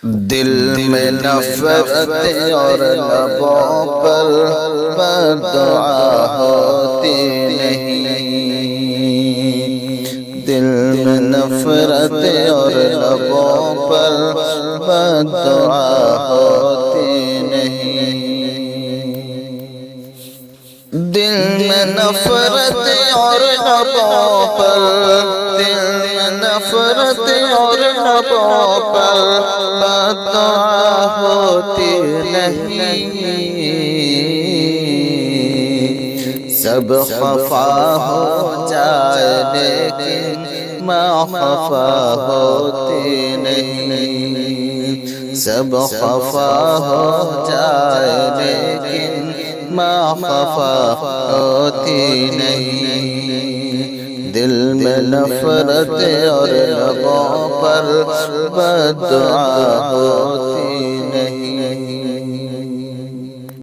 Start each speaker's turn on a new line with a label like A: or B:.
A: دل میں نفرت اور لبوں پر بددعا ہوتی نہیں، دل میں نفرت اور لبوں پر بددعا ہوتی نہیں، دل میں نفرت اور لبوں پر، دل میں نفرت اور لبوں پر بددعا ہوتی نہیں، سب خفا ہو جائے لیکن ماں خفا ہوتی نہیں، سب خفا ہو جائے لیکن ماں خفا ہوتی نہیں، دل میں نفرت اور لبوں پر بددعا